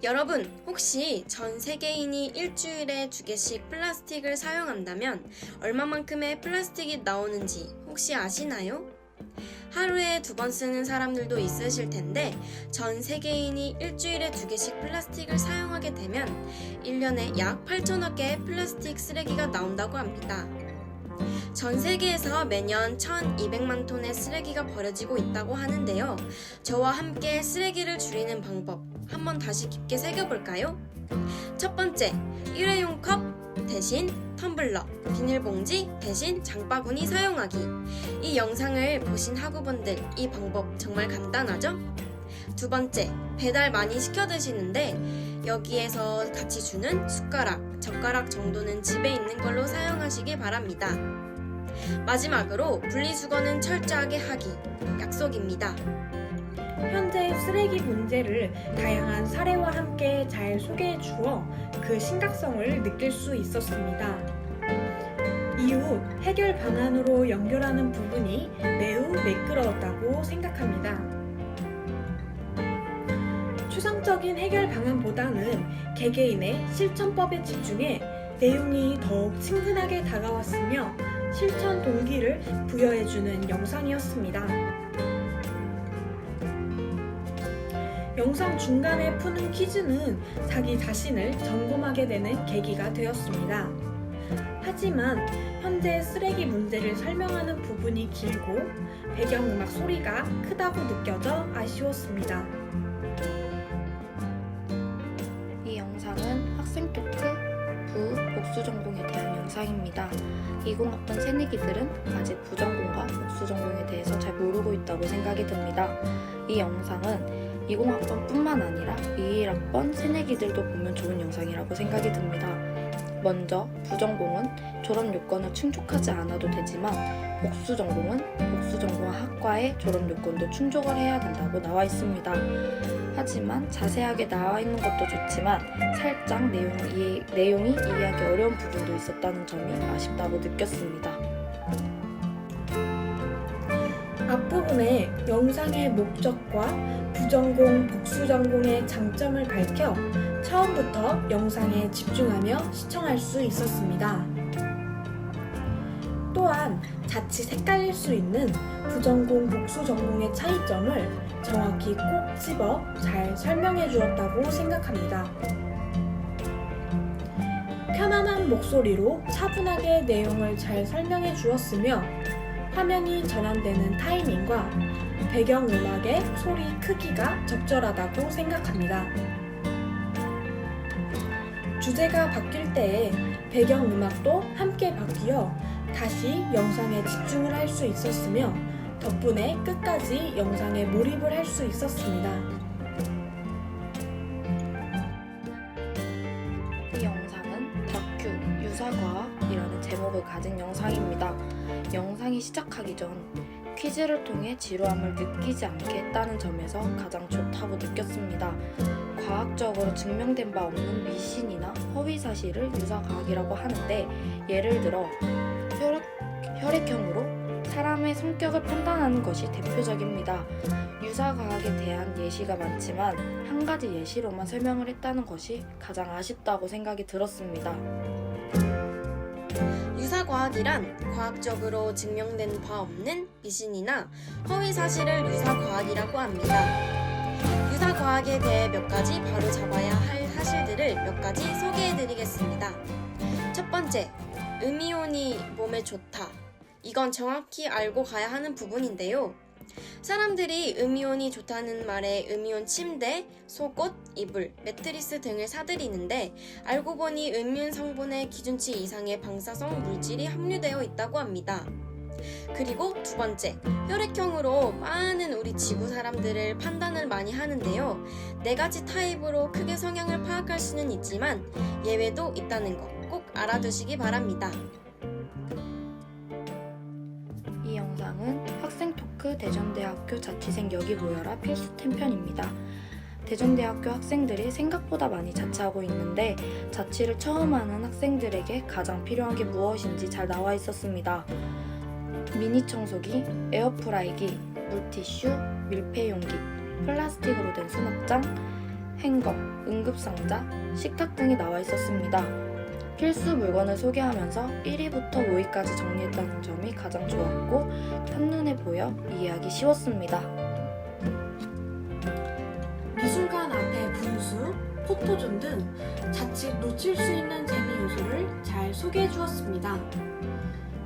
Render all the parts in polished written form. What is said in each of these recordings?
여러분, 혹시 전 세계인이 일주일에 2개씩 플라스틱을 사용한다면 얼마만큼의 플라스틱이 나오는지 혹시 아시나요? 하루에 2번 쓰는 사람들도 있으실 텐데 전 세계인이 일주일에 2개씩 플라스틱을 사용하게 되면 1년에 약 8천억 개의 플라스틱 쓰레기가 나온다고 합니다. 전 세계에서 매년 1200만 톤의 쓰레기가 버려지고 있다고 하는데요. 저와 함께 쓰레기를 줄이는 방법 한번 다시 깊게 새겨볼까요? 첫 번째, 일회용 컵 대신 텀블러, 비닐봉지 대신 장바구니 사용하기. 이 영상을 보신 학우분들, 이 방법 정말 간단하죠? 두 번째, 배달 많이 시켜 드시는데 여기에서 같이 주는 숟가락, 젓가락 정도는 집에 있는 걸로 사용하시기 바랍니다. 마지막으로 분리수거는 철저하게 하기, 약속입니다. 현재 쓰레기 문제를 다양한 사례와 함께 잘 소개해 주어 그 심각성을 느낄 수 있었습니다. 이후 해결 방안으로 연결하는 부분이 매우 매끄러웠다고 생각합니다. 추상적인 해결 방안보다는 개개인의 실천법에 집중해 내용이 더욱 친근하게 다가왔으며 실천 동기를 부여해주는 영상이었습니다. 영상 중간에 푸는 퀴즈는 자기 자신을 점검하게 되는 계기가 되었습니다. 하지만 현재 쓰레기 문제를 설명하는 부분이 길고 배경음악 소리가 크다고 느껴져 아쉬웠습니다. 이 영상은 학생 토크 부 복수 전공에 대한 영상입니다. 20학번 새내기들은 아직 부전공과 복수 전공에 대해서 잘 모르고 있다고 생각이 듭니다. 이 영상은 20학번뿐만 아니라 21학번 새내기들도 보면 좋은 영상이라고 생각이 듭니다. 먼저 부전공은 졸업 요건을 충족하지 않아도 되지만 복수 전공은 복수 전공 학과의 졸업 요건도 충족을 해야 된다고 나와 있습니다. 하지만 자세하게 나와 있는 것도 좋지만 살짝 내용이 이해하기 어려운 부분도 있었다는 점이 아쉽다고 느꼈습니다. 앞부분에 영상의 목적과 부전공, 복수전공의 장점을 밝혀 처음부터 영상에 집중하며 시청할 수 있었습니다. 또한 자칫 헷갈릴 수 있는 부전공, 복수전공의 차이점을 정확히 꼭 집어 잘 설명해 주었다고 생각합니다. 편안한 목소리로 차분하게 내용을 잘 설명해 주었으며 화면이 전환되는 타이밍과 배경음악의 소리 크기가 적절하다고 생각합니다. 주제가 바뀔 때에 배경음악도 함께 바뀌어 다시 영상에 집중을 할 수 있었으며 덕분에 끝까지 영상에 몰입을 할 수 있었습니다. 이 영상은 다큐 유사과학이라는 제목을 가진 영상입니다. 영상이 시작하기 전 퀴즈를 통해 지루함을 느끼지 않게 했다는 점에서 가장 좋다고 느꼈습니다. 과학적으로 증명된 바 없는 미신이나 허위 사실을 유사과학이라고 하는데 예를 들어 혈액형으로 사람의 성격을 판단하는 것이 대표적입니다. 유사과학에 대한 예시가 많지만 한 가지 예시로만 설명을 했다는 것이 가장 아쉽다고 생각이 들었습니다. 유사과학이란 과학적으로 증명된 바 없는 미신이나 허위 사실을 유사과학이라고 합니다. 유사과학에 대해 몇 가지 바로 잡아야 할 사실들을 몇 가지 소개해드리겠습니다. 첫 번째, 음이온이 몸에 좋다. 이건 정확히 알고 가야 하는 부분인데요. 사람들이 음이온이 좋다는 말에 음이온 침대, 속옷, 이불, 매트리스 등을 사들이는데 알고 보니 음이온 성분의 기준치 이상의 방사성 물질이 함유되어 있다고 합니다. 그리고 두 번째, 혈액형으로 많은 우리 지구 사람들을 판단을 많이 하는데요. 4가지 타입으로 크게 성향을 파악할 수는 있지만 예외도 있다는 거 꼭 알아두시기 바랍니다. 이 영상은 학생 토크 대전대학교 자취생 여기 모여라 필수템 편입니다. 대전대학교 학생들이 생각보다 많이 자취하고 있는데 자취를 처음 하는 학생들에게 가장 필요한 게 무엇인지 잘 나와 있었습니다. 미니 청소기, 에어프라이기, 물티슈, 밀폐용기, 플라스틱으로 된 수납장, 행거, 응급상자, 식탁 등이 나와 있었습니다. 필수 물건을 소개하면서 1위부터 5위까지 정리했다는 점이 가장 좋았고 한눈에 보여 이해하기 쉬웠습니다. 미술관 앞의 분수, 포토존 등 자칫 놓칠 수 있는 재미 요소를 잘 소개해 주었습니다.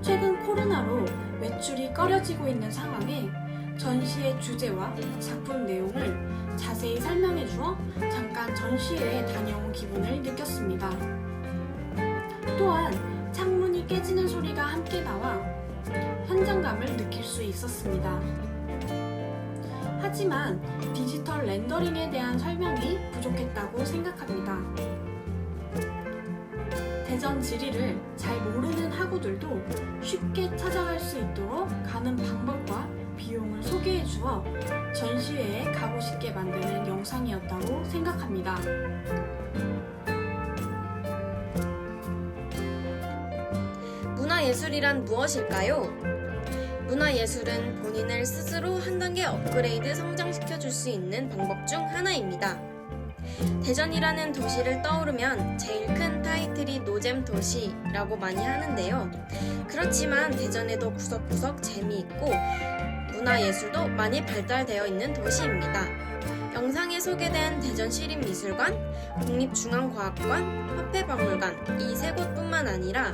최근 코로나로 매출이 꺼려지고 있는 상황에 전시의 주제와 작품 내용을 자세히 설명해 주어 잠깐 전시회에 다녀온 기분을 느꼈습니다. 또한 창문이 깨지는 소리가 함께 나와 현장감을 느낄 수 있었습니다. 하지만 디지털 렌더링에 대한 설명이 부족했다고 생각합니다. 대전 지리를 잘 모르는 학우들도 쉽게 찾아갈 수 있도록 가는 방법과 비용을 소개해 주어 전시회에 가고 싶게 만드는 영상이었다고 생각합니다. 문화예술이란 무엇일까요? 문화예술은 본인을 스스로 한 단계 업그레이드 성장시켜 줄 수 있는 방법 중 하나입니다. 대전이라는 도시를 떠오르면 제일 큰 타이틀이 노잼 도시라고 많이 하는데요. 그렇지만 대전에도 구석구석 재미있고 문화예술도 많이 발달되어 있는 도시입니다. 영상에 소개된 대전시립미술관, 국립중앙과학관, 화폐박물관 이 세 곳뿐만 아니라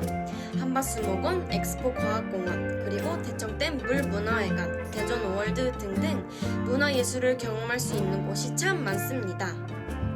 한밭수목원, 엑스포과학공원, 그리고 대청댐 물문화회관, 대전 오월드 등등 문화예술을 경험할 수 있는 곳이 참 많습니다.